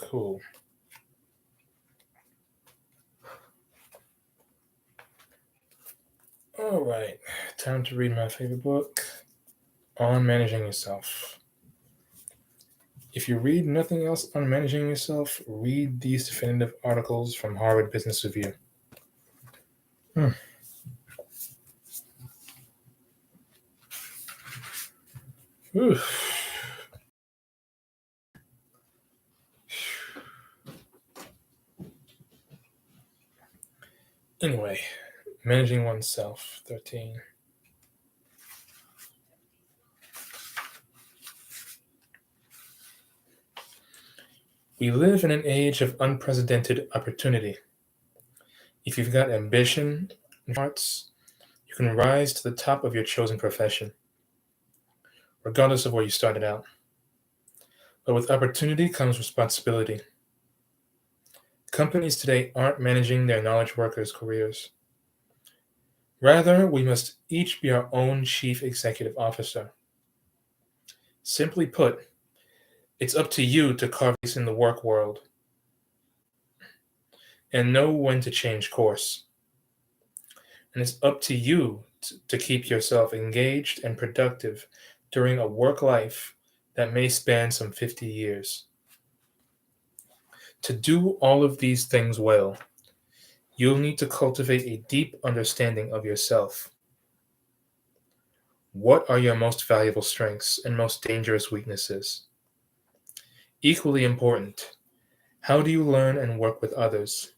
Cool. All right. Time to read my favorite book on managing yourself. If you read nothing else on managing yourself, read these definitive articles from Harvard Business Review. Hmm. Oof. Anyway, managing oneself, 13. We live in an age of unprecedented opportunity. If you've got ambition and hearts, you can rise to the top of your chosen profession, regardless of where you started out. But with opportunity comes responsibility. Companies today aren't managing their knowledge workers' careers. Rather, we must each be our own chief executive officer. Simply put, it's up to you to carve place in the work world and know when to change course. And it's up to you to keep yourself engaged and productive during a work life that may span some 50 years. To do all of these things well, you'll need to cultivate a deep understanding of yourself. What are your most valuable strengths and most dangerous weaknesses? Equally important, how do you learn and work with others?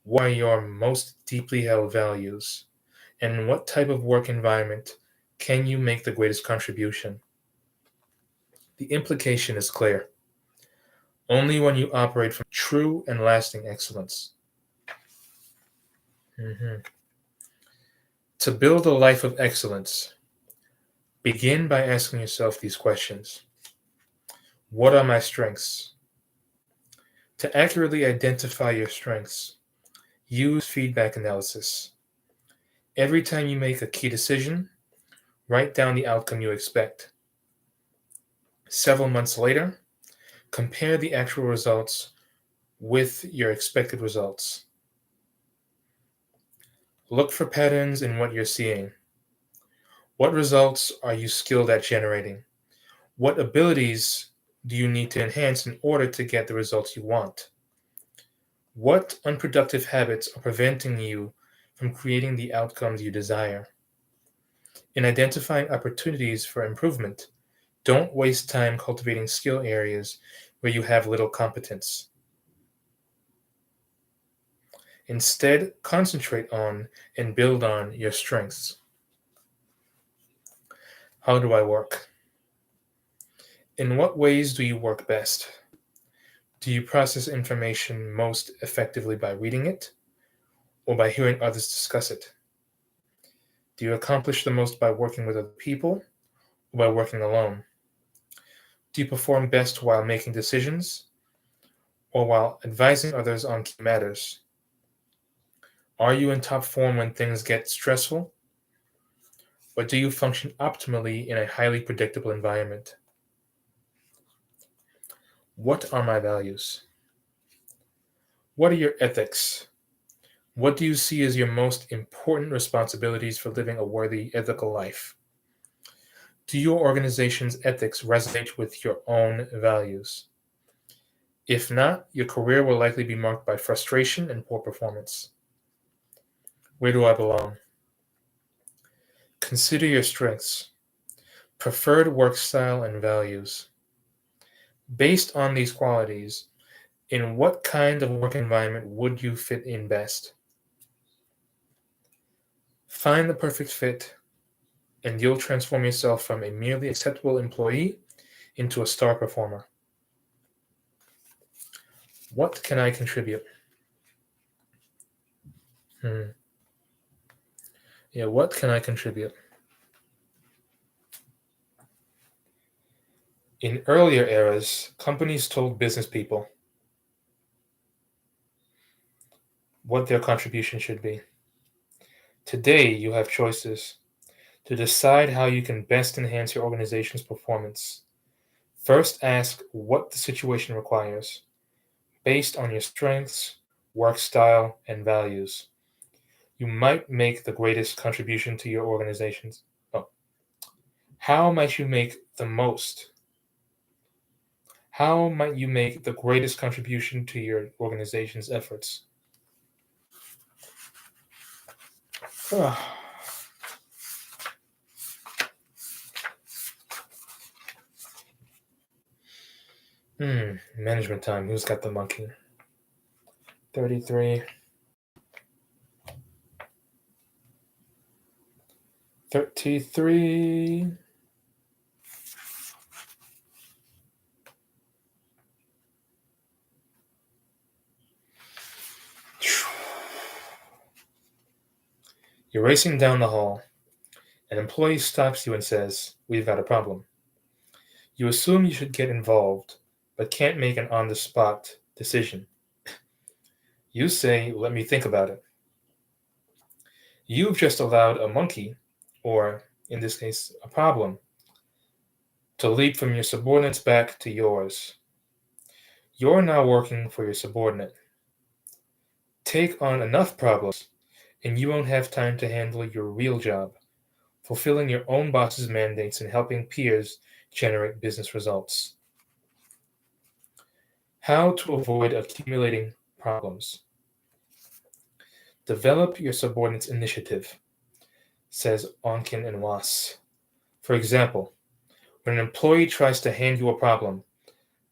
What are your most deeply held values? And in what type of work environment can you make the greatest contribution? The implication is clear. Only when you operate from true and lasting excellence. Mhm. To build a life of excellence, begin by asking yourself these questions. What are my strengths? To accurately identify your strengths, use feedback analysis. Every time you make a key decision, write down the outcome you expect. Several months later, compare the actual results with your expected results. Look for patterns in what you're seeing. What results are you skilled at generating? What abilities do you need to enhance in order to get the results you want? What unproductive habits are preventing you from creating the outcomes you desire? In identifying opportunities for improvement, don't waste time cultivating skill areas where you have little competence. Instead, concentrate on and build on your strengths. How do I work? In what ways do you work best? Do you process information most effectively by reading it or by hearing others discuss it? Do you accomplish the most by working with other people or by working alone? Do you perform best while making decisions or while advising others on key matters? Are you in top form when things get stressful? Or do you function optimally in a highly predictable environment? What are my values? What are your ethics? What do you see as your most important responsibilities for living a worthy ethical life? Do your organization's ethics resonate with your own values? If not, your career will likely be marked by frustration and poor performance. Where do I belong? Consider your strengths, preferred work style, and values. Based on these qualities, in what kind of work environment would you fit in best? Find the perfect fit, and you'll transform yourself from a merely acceptable employee into a star performer. What can I contribute? Hmm. Yeah, what can I contribute? In earlier eras, companies told business people what their contribution should be. Today, you have choices to decide how you can best enhance your organization's performance. First, ask what the situation requires, based on your strengths, work style, and values. You might make the greatest contribution to your organizations. Oh, how might you make the most? How might you make the greatest contribution to your organization's efforts? Management time. Who's got the monkey? 33. 33. You're racing down the hall. An employee stops you and says, "We've got a problem." You assume you should get involved, but can't make an on the spot decision. You say, "Let me think about it." You've just allowed a monkey, or in this case, a problem, to leap from your subordinate's back to yours. You're now working for your subordinate. Take on enough problems, and you won't have time to handle your real job, fulfilling your own boss's mandates and helping peers generate business results. How to avoid accumulating problems. Develop your subordinate's initiative, says Onken and Wass. For example, when an employee tries to hand you a problem,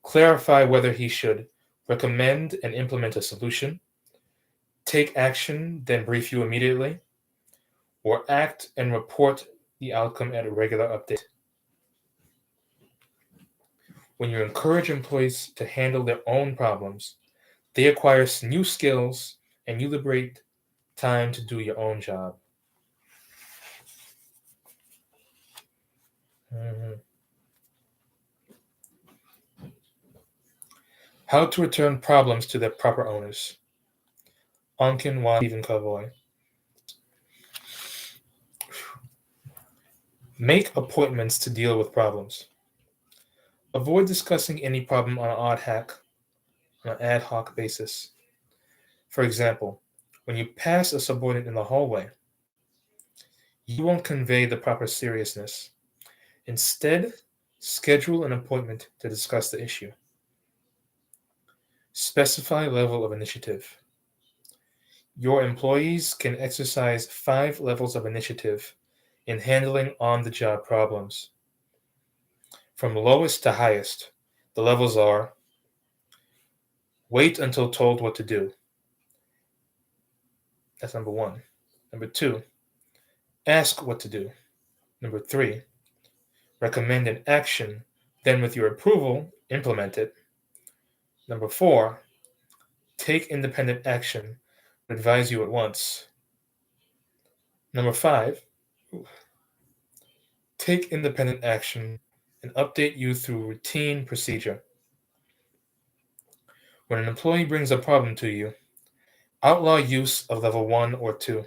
clarify whether he should recommend and implement a solution, take action, then brief you immediately, or act and report the outcome at a regular update. When you encourage employees to handle their own problems, they acquire new skills and you liberate time to do your own job. How to return problems to their proper owners. Onken, Wass, Stephen Covey. Make appointments to deal with problems. Avoid discussing any problem on an ad hoc basis. For example, when you pass a subordinate in the hallway, you won't convey the proper seriousness. Instead, schedule an appointment to discuss the issue. Specify level of initiative. Your employees can exercise 5 levels of initiative in handling on-the-job problems. From lowest to highest, the levels are: wait until told what to do. That's number 1. Number 2, ask what to do. Number 3, recommend an action, then with your approval, implement it. Number 4, take independent action, advise you at once. Number 5, take independent action and update you through routine procedure. When an employee brings a problem to you, outlaw use of level 1 or 2.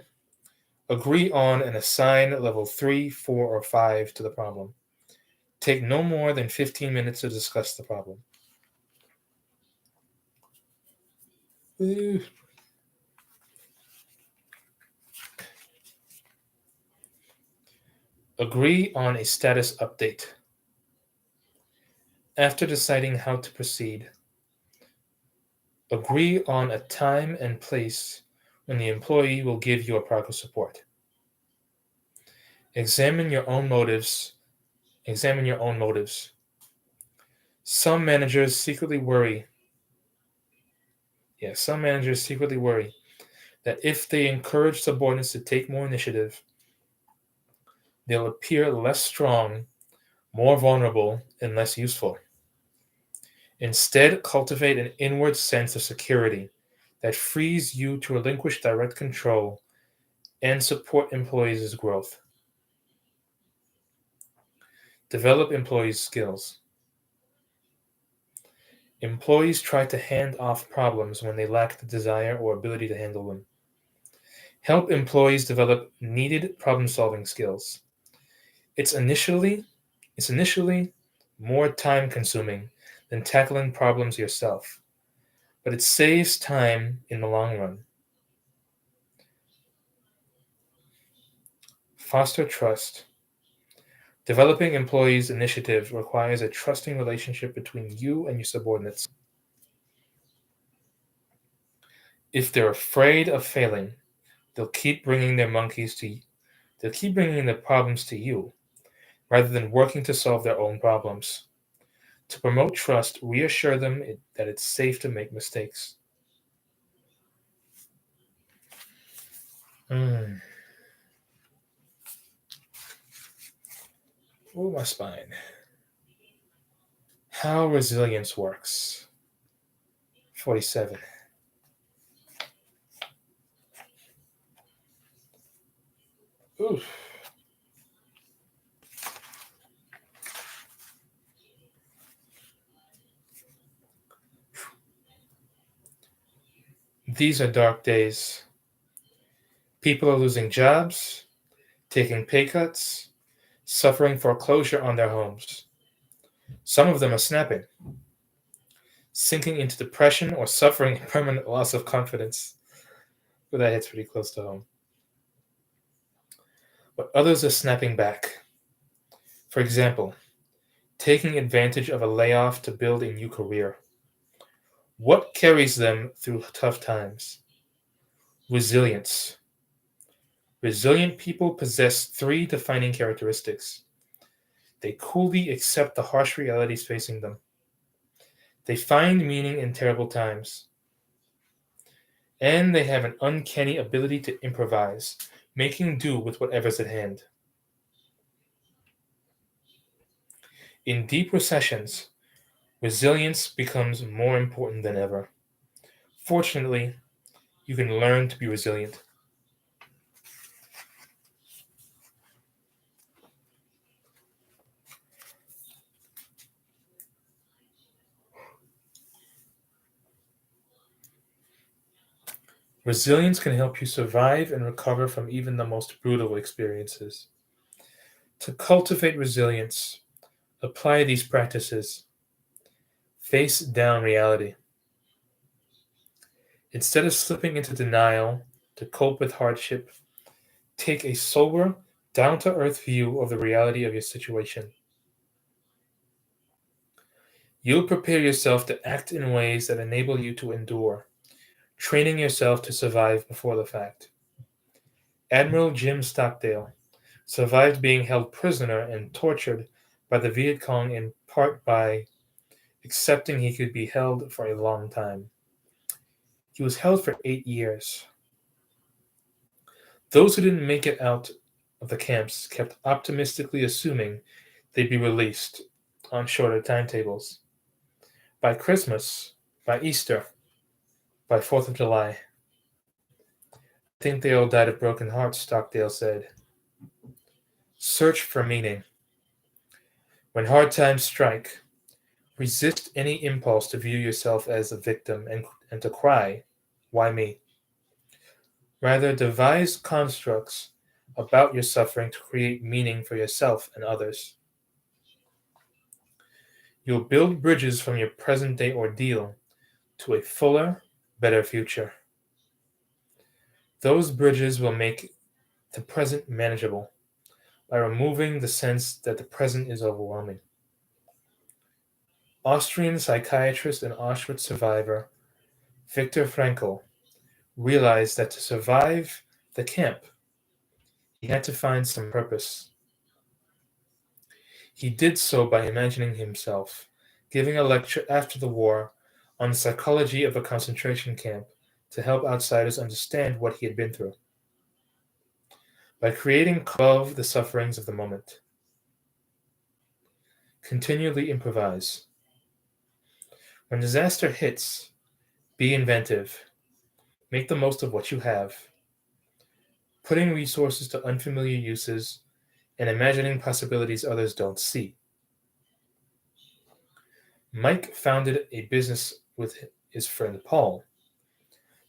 Agree on and assign level 3, 4, or 5 to the problem. Take no more than 15 minutes to discuss the problem. Agree on a status update. After deciding how to proceed, agree on a time and place when the employee will give you a progress report. Examine your own motives. Some managers secretly worry that if they encourage subordinates to take more initiative, they'll appear less strong, more vulnerable, and less useful. Instead, cultivate an inward sense of security that frees you to relinquish direct control and support employees' growth. Develop employees' skills. Employees try to hand off problems when they lack the desire or ability to handle them. Help employees develop needed problem-solving skills. It's initially more time consuming than tackling problems yourself, but it saves time in the long run. Foster trust. Developing employees' initiative requires a trusting relationship between you and your subordinates. If they're afraid of failing, they'll keep bringing their monkeys to you. They'll keep bringing their problems to you rather than working to solve their own problems. To promote trust, reassure them that it's safe to make mistakes. Mm. Ooh, my spine. How resilience works. 47. Oof. These are dark days. People are losing jobs, taking pay cuts, suffering foreclosure on their homes. Some of them are snapping, sinking into depression or suffering permanent loss of confidence. But that hits pretty close to home. But others are snapping back. For example, taking advantage of a layoff to build a new career. What carries them through tough times? Resilience. Resilient people possess three defining characteristics. They coolly accept the harsh realities facing them. They find meaning in terrible times. And they have an uncanny ability to improvise, making do with whatever's at hand. In deep recessions, resilience becomes more important than ever. Fortunately, you can learn to be resilient. Resilience can help you survive and recover from even the most brutal experiences. To cultivate resilience, apply these practices. Face down reality. Instead of slipping into denial to cope with hardship, take a sober, down to earth view of the reality of your situation. You'll prepare yourself to act in ways that enable you to endure, training yourself to survive before the fact. Admiral Jim Stockdale survived being held prisoner and tortured by the Viet Cong in part by accepting he could be held for a long time. He was held for 8 years. Those who didn't make it out of the camps kept optimistically assuming they'd be released on shorter timetables. By Christmas, by Easter, by 4th of July. I think they all died of broken hearts, Stockdale said. Search for meaning. When hard times strike, resist any impulse to view yourself as a victim and to cry, why me? Rather, devise constructs about your suffering to create meaning for yourself and others. You'll build bridges from your present day ordeal to a fuller, better future. Those bridges will make the present manageable by removing the sense that the present is overwhelming. Austrian psychiatrist and Auschwitz survivor Viktor Frankl realized that to survive the camp, he had to find some purpose. He did so by imagining himself giving a lecture after the war on the psychology of a concentration camp to help outsiders understand what he had been through. By creating above the sufferings of the moment. Continually improvise. When disaster hits, be inventive. Make the most of what you have. Putting resources to unfamiliar uses and imagining possibilities others don't see. Mike founded a business with his friend Paul,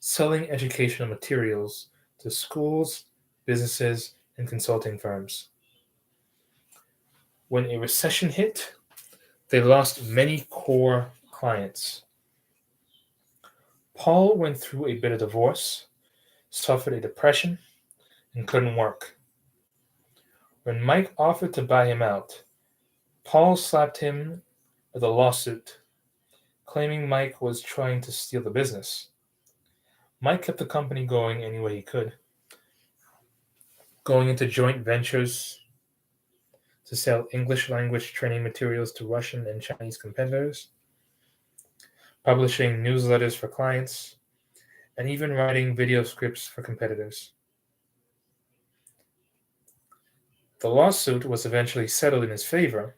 selling educational materials to schools, businesses, and consulting firms. When a recession hit, They lost many core clients. Paul went through a bit of divorce, suffered a depression, and couldn't work. When Mike offered to buy him out, Paul slapped him with a lawsuit, claiming Mike was trying to steal the business. Mike kept the company going any way he could, going into joint ventures to sell English language training materials to Russian and Chinese competitors, publishing newsletters for clients, and even writing video scripts for competitors. The lawsuit was eventually settled in his favor,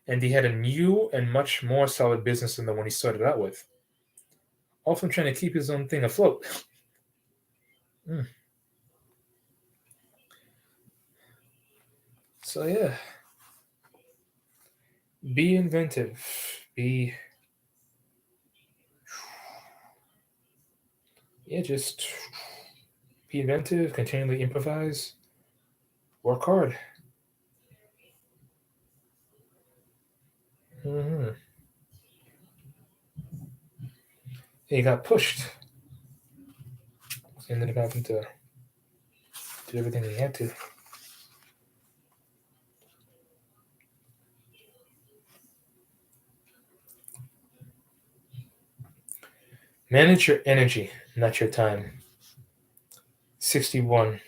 and he had a new and much more solid business than the one he started out with, all from trying to keep his own thing afloat. So yeah, be inventive. Just be inventive, continually improvise, work hard. He got pushed. He ended up having to do everything he had to. Manage your energy, not your time. 61.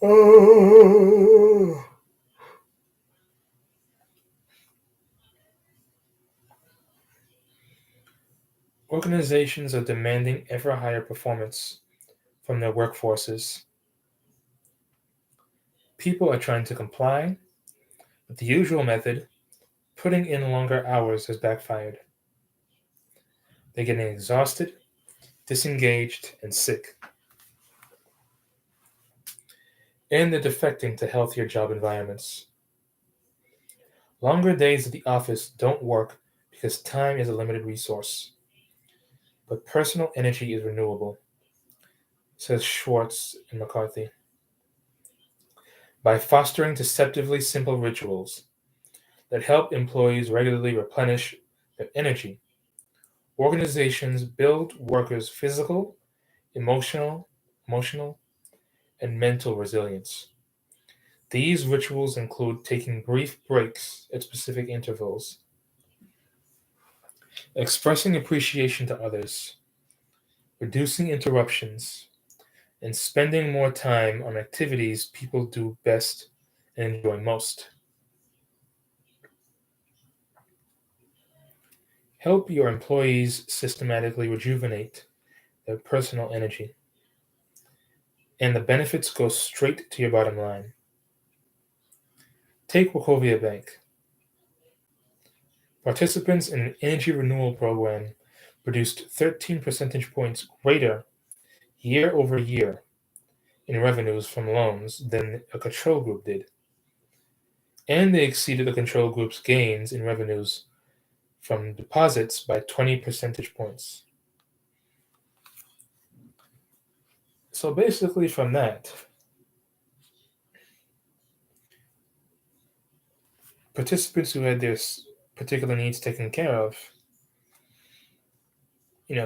Oh. Organizations are demanding ever higher performance from their workforces. People are trying to comply, but the usual method, putting in longer hours, has backfired. They're getting exhausted, disengaged, and sick. And they're defecting to healthier job environments. Longer days at the office don't work because time is a limited resource. But personal energy is renewable, says Schwartz and McCarthy. By fostering deceptively simple rituals that help employees regularly replenish their energy, organizations build workers' physical, emotional, and mental resilience. These rituals include taking brief breaks at specific intervals, expressing appreciation to others, reducing interruptions, and spending more time on activities people do best and enjoy most. Help your employees systematically rejuvenate their personal energy, and the benefits go straight to your bottom line. Take Wachovia Bank. Participants in an energy renewal program produced 13 percentage points greater year over year in revenues from loans than a control group did. And they exceeded the control group's gains in revenues from deposits by 20 percentage points. So basically, from that, participants who had their particular needs taken care of,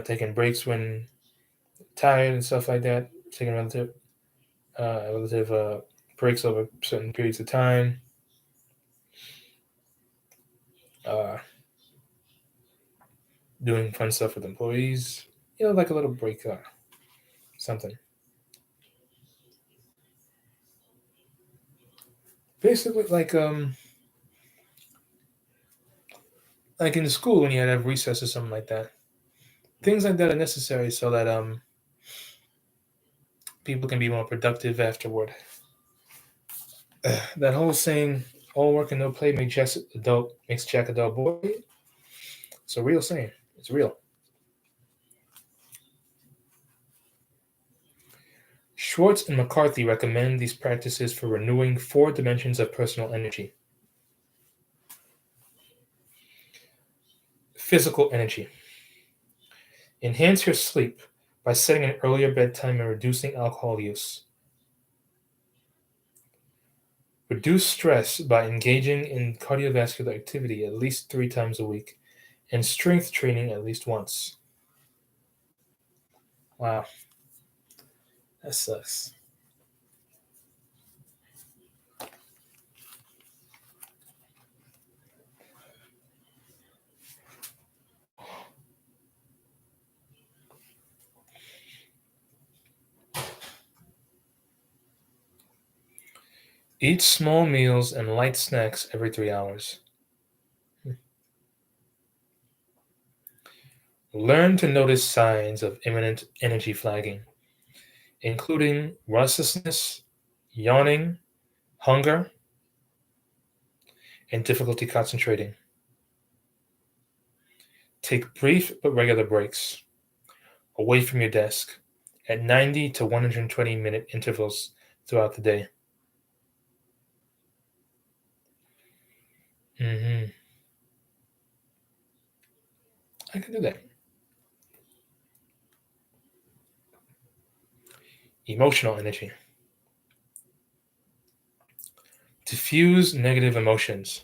taking breaks when tired and stuff like that, taking relative breaks over certain periods of time, doing fun stuff with employees, like a little break, something. Basically, like in school when you had to have recess or something like that. Things like that are necessary so that people can be more productive afterward. That whole saying, "All work and no play makes Jack a dull boy." It's a real saying. It's real. Schwartz and McCarthy recommend these practices for renewing 4 dimensions of personal energy: Physical energy. Enhance your sleep by setting an earlier bedtime and reducing alcohol use. Reduce stress by engaging in cardiovascular activity at least 3 times a week and strength training at least once. Wow, that sucks. Eat small meals and light snacks every 3 hours. Learn to notice signs of imminent energy flagging, including restlessness, yawning, hunger, and difficulty concentrating. Take brief but regular breaks away from your desk at 90 to 120-minute intervals throughout the day. hmm I can do that. Emotional energy. Diffuse negative emotions,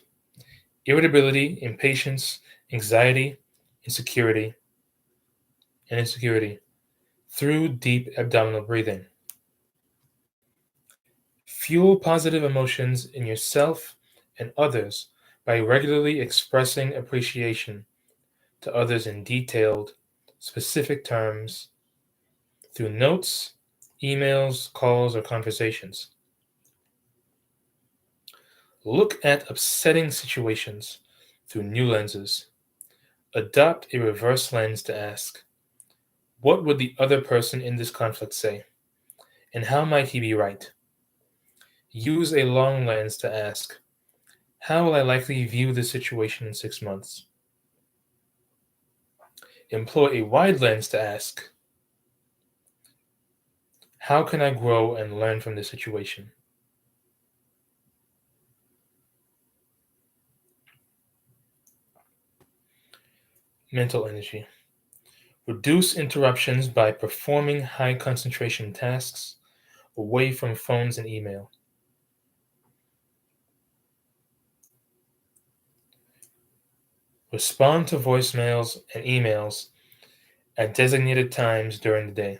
irritability, impatience, anxiety, insecurity, and insecurity through deep abdominal breathing. Fuel positive emotions in yourself and others by regularly expressing appreciation to others in detailed, specific terms through notes, emails, calls, or conversations. Look at upsetting situations through new lenses. Adopt a reverse lens to ask, what would the other person in this conflict say? And how might he be right? Use a long lens to ask, how will I likely view this situation in 6 months? Employ a wide lens to ask, how can I grow and learn from this situation? Mental energy. Reduce interruptions by performing high concentration tasks away from phones and email. Respond to voicemails and emails at designated times during the day.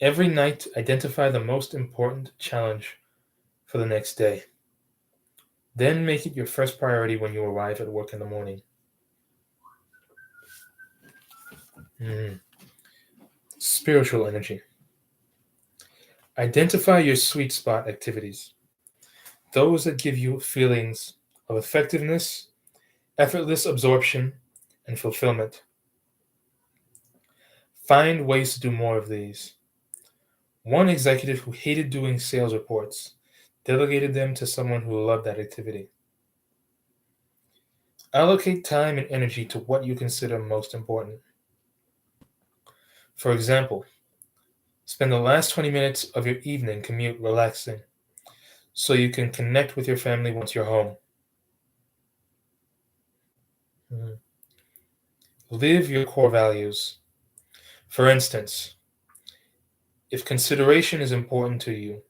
Every night, identify the most important challenge for the next day. Then make it your first priority when you arrive at work in the morning. Mhm. Spiritual energy. Identify your sweet spot activities, those that give you feelings of effectiveness, effortless absorption, and fulfillment. Find ways to do more of these. One executive who hated doing sales reports delegated them to someone who loved that activity. Allocate time and energy to what you consider most important. For example, spend the last 20 minutes of your evening commute relaxing so you can connect with your family once you're home. Mhm. Live your core values. For instance, if consideration is important to you,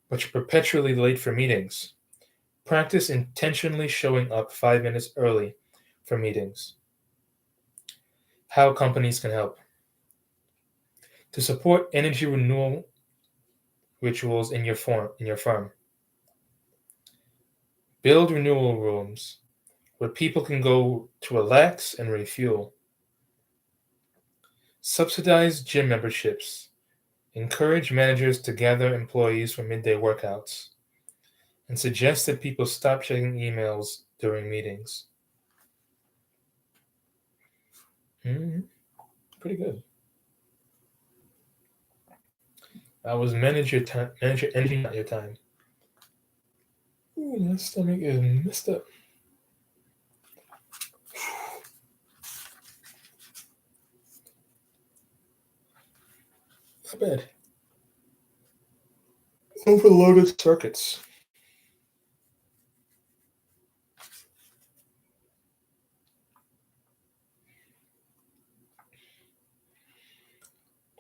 but you're perpetually late for meetings, practice intentionally showing up 5 minutes early for meetings. How companies can help. To support energy renewal rituals in your firm. Build renewal rooms where people can go to relax and refuel. Subsidize gym memberships. Encourage managers to gather employees for midday workouts. And suggest that people stop checking emails during meetings. Mhm. Pretty good. That was manage your time, manage your energy, not your time. Ooh, my stomach is messed up. Not bad. Overloaded circuits.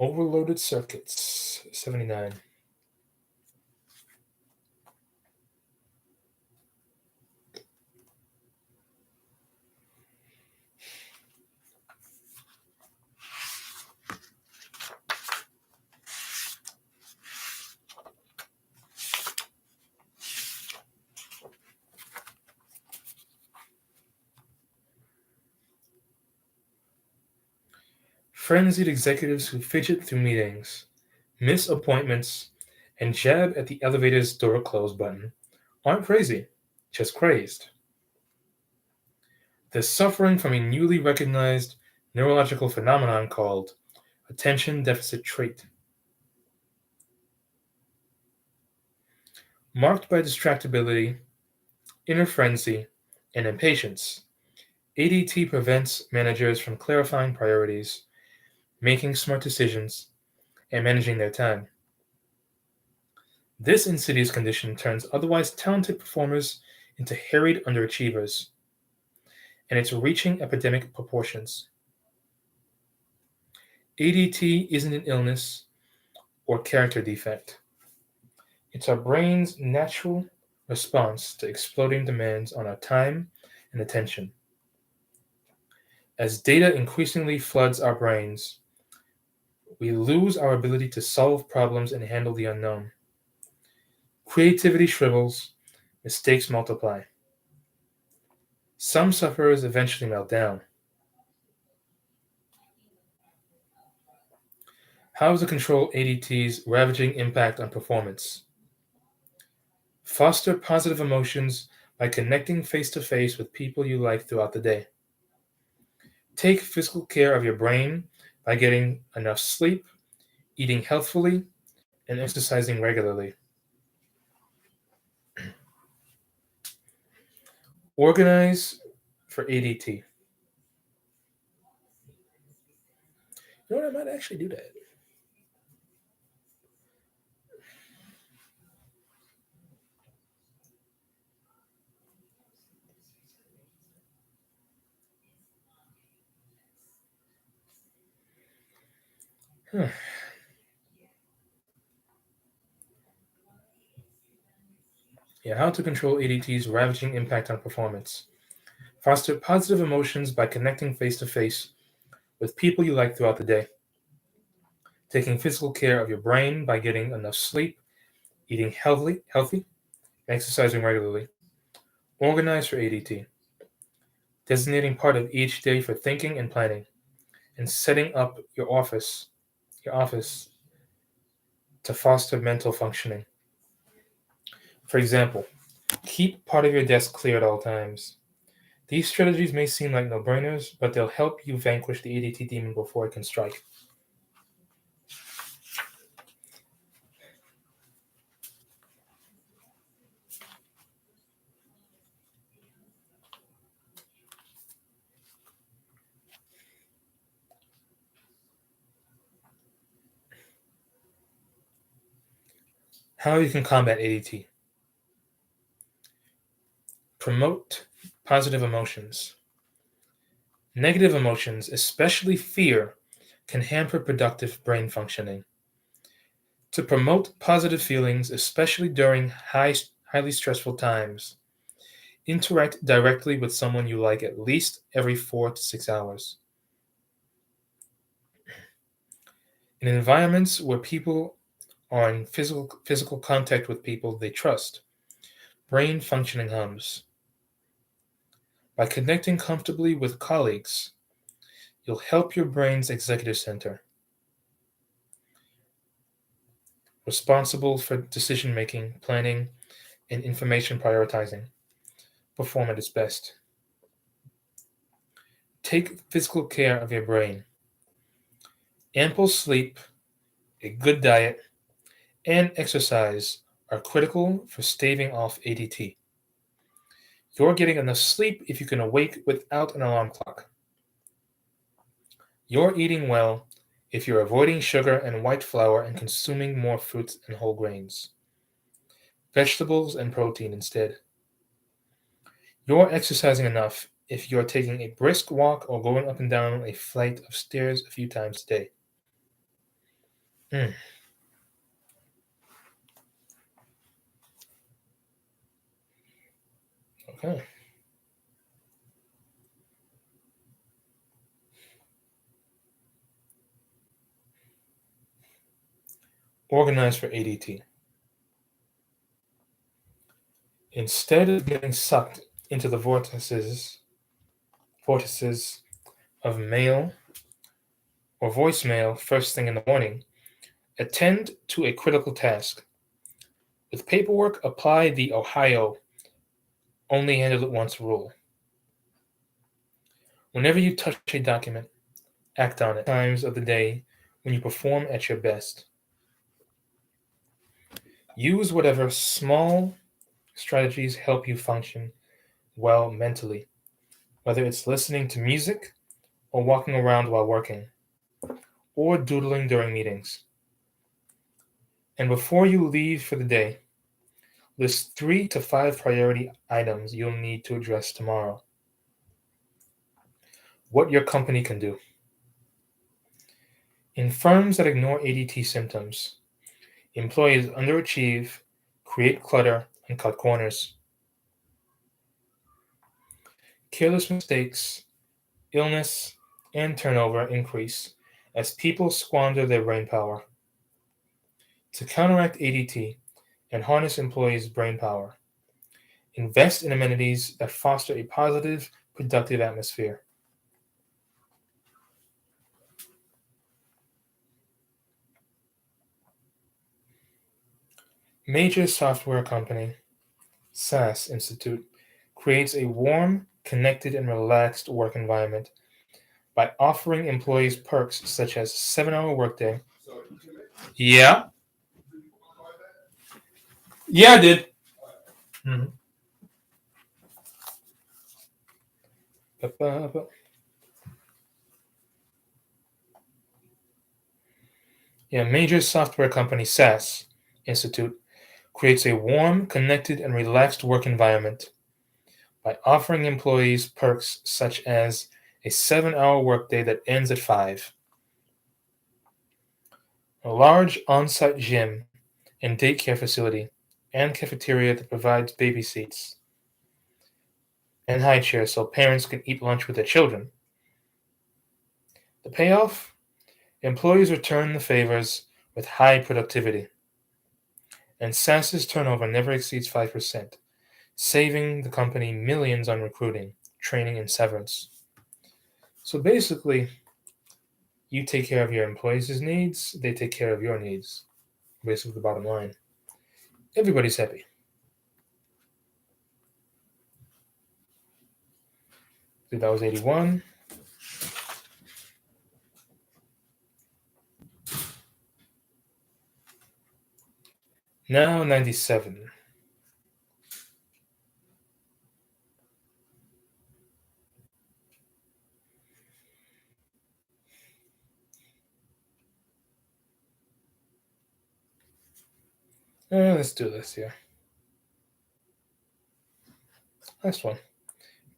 Overloaded circuits. 79. Frenzied executives who fidget through meetings, miss appointments, and jab at the elevator's door close button aren't crazy, just crazed. They're suffering from a newly recognized neurological phenomenon called attention deficit trait. Marked by distractibility, inner frenzy, and impatience, ADT prevents managers from clarifying priorities, making smart decisions, and managing their time. This insidious condition turns otherwise talented performers into harried underachievers, and it's reaching epidemic proportions. ADT isn't an illness or character defect. It's our brain's natural response to exploding demands on our time and attention. As data increasingly floods our brains, we lose our ability to solve problems and handle the unknown. Creativity shrivels, mistakes multiply. Some sufferers eventually melt down. How to control ADT's ravaging impact on performance? Foster positive emotions by connecting face to face with people you like throughout the day. Take physical care of your brain by getting enough sleep, eating healthfully, and exercising regularly. Organize for ADT. You know what? I might actually do that. Huh. Yeah, how to control ADT's ravaging impact on performance. Foster positive emotions by connecting face to face with people you like throughout the day. Taking physical care of your brain by getting enough sleep, eating healthy, and exercising regularly. Organize for ADT. Designating part of each day for thinking and planning, and setting up your office to foster mental functioning. For example, keep part of your desk clear at all times. These strategies may seem like no-brainers, but they'll help you vanquish the ADT demon before it can strike. How you can combat ADT. Promote positive emotions. Negative emotions, especially fear, can hamper productive brain functioning. To promote positive feelings, especially during highly stressful times, interact directly with someone you like at least every 4 to 6 hours. In environments where people are in physical contact with people they trust, brain functioning hums. By connecting comfortably with colleagues, you'll help your brain's executive center, responsible for decision making, planning, and information prioritizing, perform at its best. Take physical care of your brain. Ample sleep, a good diet, and exercise are critical for staving off ADT. You're getting enough sleep if you can awake without an alarm clock. You're eating well if you're avoiding sugar and white flour and consuming more fruits and whole grains, vegetables and protein instead. You're exercising enough if you're taking a brisk walk or going up and down a flight of stairs a few times a day. Mm, okay. Organize for ADT. Instead of getting sucked into the vortices of mail or voicemail first thing in the morning, attend to a critical task. With paperwork, apply the Ohio only handle it once rule. Whenever you touch a document, act on it. Times of the day when you perform at your best. Use whatever small strategies help you function well mentally, whether it's listening to music or walking around while working, or doodling during meetings. And before you leave for the day, list 3 to 5 priority items you'll need to address tomorrow. What your company can do. In firms that ignore ADT symptoms, employees underachieve, create clutter, and cut corners. Careless mistakes, illness, and turnover increase as people squander their brain power. To counteract ADT and harness employees' brain power, invest in amenities that foster a positive, productive atmosphere. Major software company, SAS Institute, creates a warm, connected, and relaxed work environment by offering employees perks such as 7-hour workday. Yeah, yeah, I did. Mhm. Ba-ba-ba. Yeah, major software company SAS Institute creates a warm, connected, and relaxed work environment by offering employees perks such as a 7-hour workday that ends at 5, a large on site gym and daycare facility, and cafeteria that provides baby seats and high chairs so parents can eat lunch with their children. The payoff? Employees return the favors with high productivity, and SAS's turnover never exceeds 5%, saving the company millions on recruiting, training, and severance. So basically, you take care of your employees' needs, they take care of your needs. Basically, the bottom line. Everybody's happy. I think that was 81. Now 97. Let's do this here. Last one.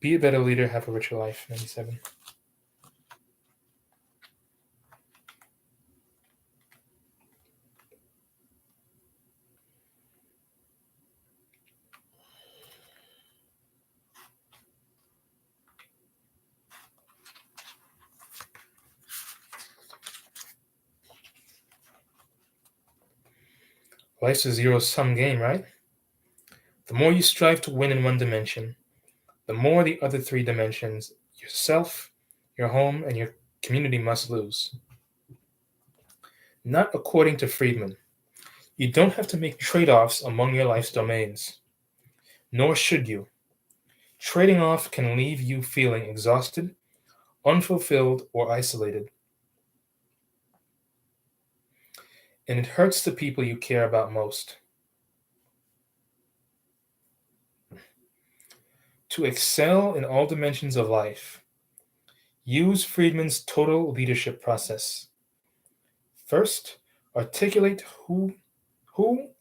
Be a better leader, have a richer life. 97. Life's a zero sum game, right? The more you strive to win in one dimension, the more the other 3 dimensions, yourself, your home, and your community, must lose. Not according to Friedman. You don't have to make trade offs among your life's domains, nor should you. Trading off can leave you feeling exhausted, unfulfilled, or isolated, and it hurts the people you care about most. To excel in all dimensions of life, use Friedman's total leadership process. First, articulate who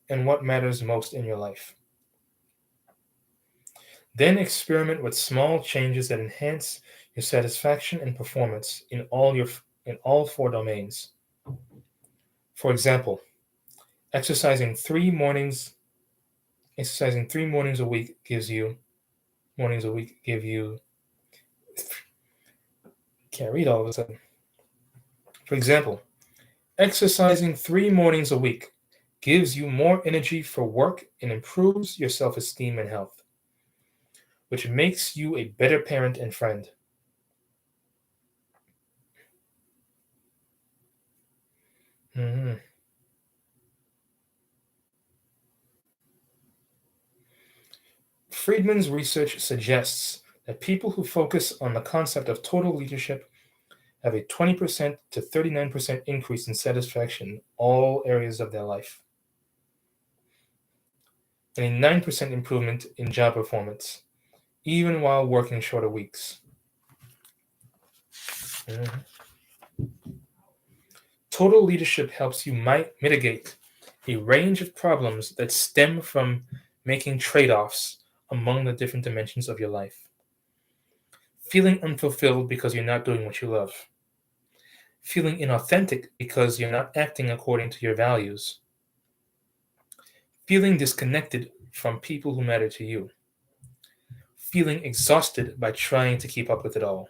and what matters most in your life. Then experiment with small changes that enhance your satisfaction and performance in all 4 domains. For example, exercising 3 mornings a week gives you mornings a week give you can't read all of a sudden. For example, exercising 3 mornings a week gives you more energy for work and improves your self-esteem and health, which makes you a better parent and friend. Mhm. Friedman's research suggests that people who focus on the concept of total leadership have a 20% to 39% increase in satisfaction in all areas of their life, and a 9% improvement in job performance, even while working shorter weeks. Mhm. Total leadership helps you mitigate a range of problems that stem from making trade offs among the different dimensions of your life. Feeling unfulfilled because you're not doing what you love. Feeling inauthentic because you're not acting according to your values. Feeling disconnected from people who matter to you. Feeling exhausted by trying to keep up with it all.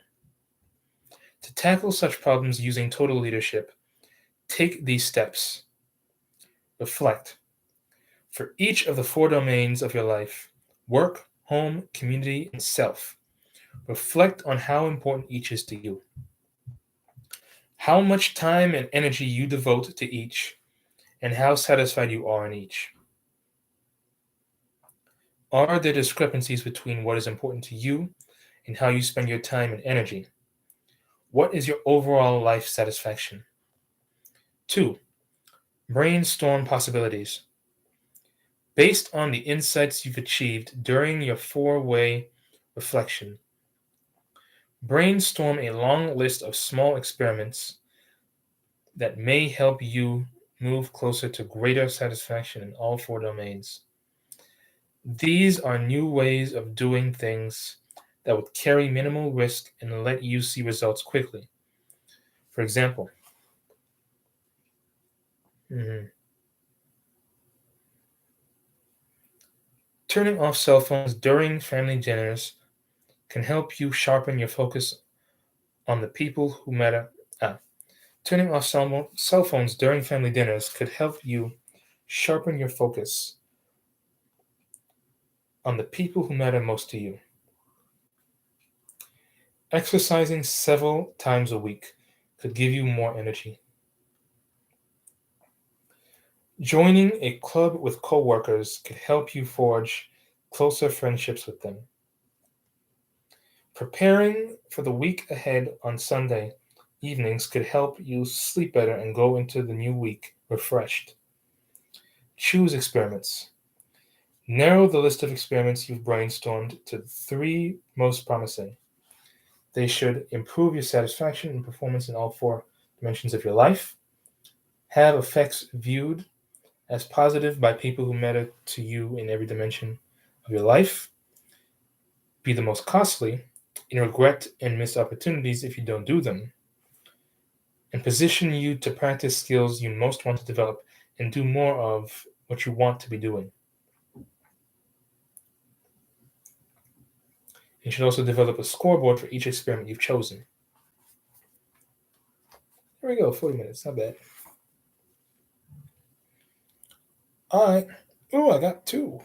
To tackle such problems using total leadership, take these steps. Reflect. For each of the four domains of your life work, home, community, and self reflect on how important each is to you. How much time and energy you devote to each, and how satisfied you are in each. Are there discrepancies between what is important to you and how you spend your time and energy? What is your overall life satisfaction? 2. Brainstorm possibilities. Based on the insights you've achieved during your four-way reflection, brainstorm a long list of small experiments that may help you move closer to greater satisfaction in all four domains. These are new ways of doing things that would carry minimal risk and let you see results quickly. For example, mhm, turning off cell phones during family dinners can help you sharpen your focus on the people who matter. Ah, turning off cell phones during family dinners could help you sharpen your focus on the people who matter most to you. Exercising several times a week could give you more energy. Joining a club with coworkers could help you forge closer friendships with them. Preparing for the week ahead on Sunday evenings could help you sleep better and go into the new week refreshed. Choose experiments. Narrow the list of experiments you've brainstormed to the 3 most promising. They should improve your satisfaction and performance in all 4 dimensions of your life, have effects viewed as positive by people who matter to you in every dimension of your life, be the most costly, and regret and miss opportunities if you don't do them, and position you to practice skills you most want to develop and do more of what you want to be doing. You should also develop a scoreboard for each experiment you've chosen. There we go, 40 minutes, not bad. All right. Oh, I got 2.